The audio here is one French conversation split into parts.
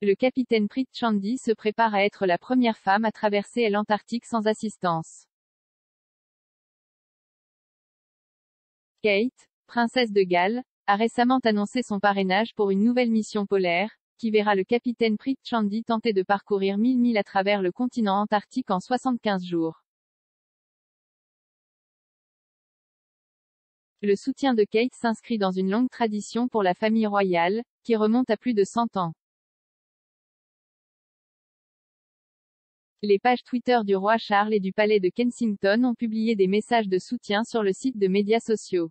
Le capitaine Preet Chandi se prépare à être la première femme à traverser l'Antarctique sans assistance. Kate, princesse de Galles, a récemment annoncé son parrainage pour une nouvelle mission polaire, qui verra le capitaine Preet Chandi tenter de parcourir 1000 milles à travers le continent antarctique en 75 jours. Le soutien de Kate s'inscrit dans une longue tradition pour la famille royale, qui remonte à plus de 100 ans. Les pages Twitter du roi Charles et du palais de Kensington ont publié des messages de soutien sur le site de médias sociaux.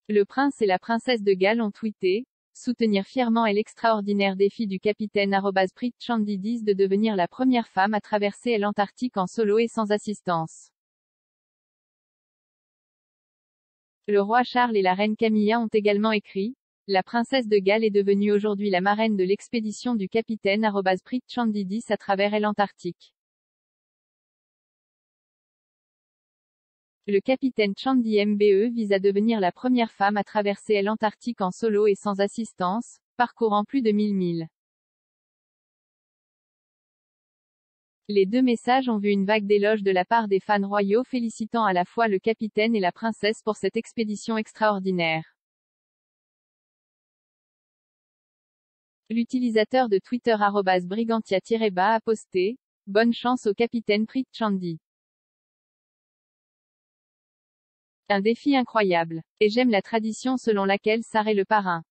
Le prince et la princesse de Galles ont tweeté « Soutenir fièrement l'extraordinaire défi du capitaine @Preet Chandi disent de devenir la première femme à traverser l'Antarctique en solo et sans assistance. » Le roi Charles et la reine Camilla ont également écrit « La princesse de Galles est devenue aujourd'hui la marraine de l'expédition du capitaine @Preet Chandi 10 à travers l'Antarctique. » Le capitaine Chandi MBE vise à devenir la première femme à traverser l'Antarctique en solo et sans assistance, parcourant plus de 1000 milles. Les deux messages ont vu une vague d'éloges de la part des fans royaux félicitant à la fois le capitaine et la princesse pour cette expédition extraordinaire. L'utilisateur de Twitter @brigantia-a posté « Bonne chance au capitaine Preet Chandi. Un défi incroyable. Et j'aime la tradition selon laquelle Sarr est le parrain. »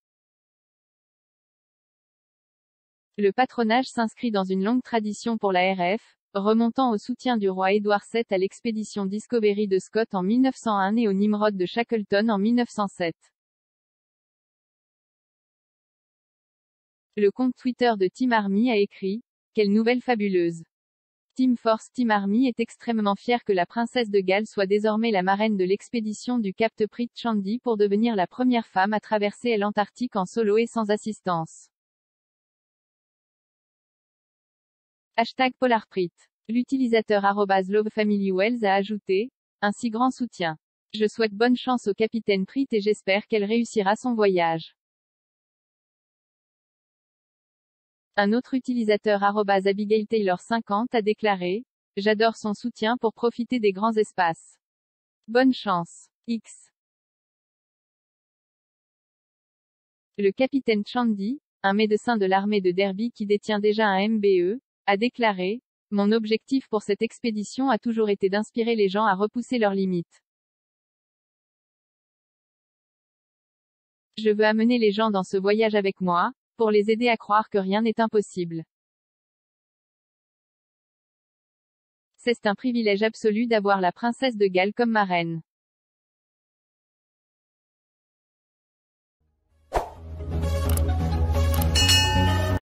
Le patronage s'inscrit dans une longue tradition pour la RF, remontant au soutien du roi Édouard VII à l'expédition Discovery de Scott en 1901 et au Nimrod de Shackleton en 1907. Le compte Twitter de Team Army a écrit « Quelle nouvelle fabuleuse. Team Force Team Army est extrêmement fier que la princesse de Galles soit désormais la marraine de l'expédition du Cap Preet Chandi pour devenir la première femme à traverser l'Antarctique en solo et sans assistance. #PolarPreet. L'utilisateur @LoveFamilyWells a ajouté « Un si grand soutien. Je souhaite bonne chance au capitaine Preet et j'espère qu'elle réussira son voyage. » Un autre utilisateur @AbigailTaylor50 a déclaré « J'adore son soutien pour profiter des grands espaces. Bonne chance. X. » Le capitaine Chandi, un médecin de l'armée de Derby qui détient déjà un MBE, a déclaré « Mon objectif pour cette expédition a toujours été d'inspirer les gens à repousser leurs limites. Je veux amener les gens dans ce voyage avec moi, pour les aider à croire que rien n'est impossible. C'est un privilège absolu d'avoir la princesse de Galles comme marraine.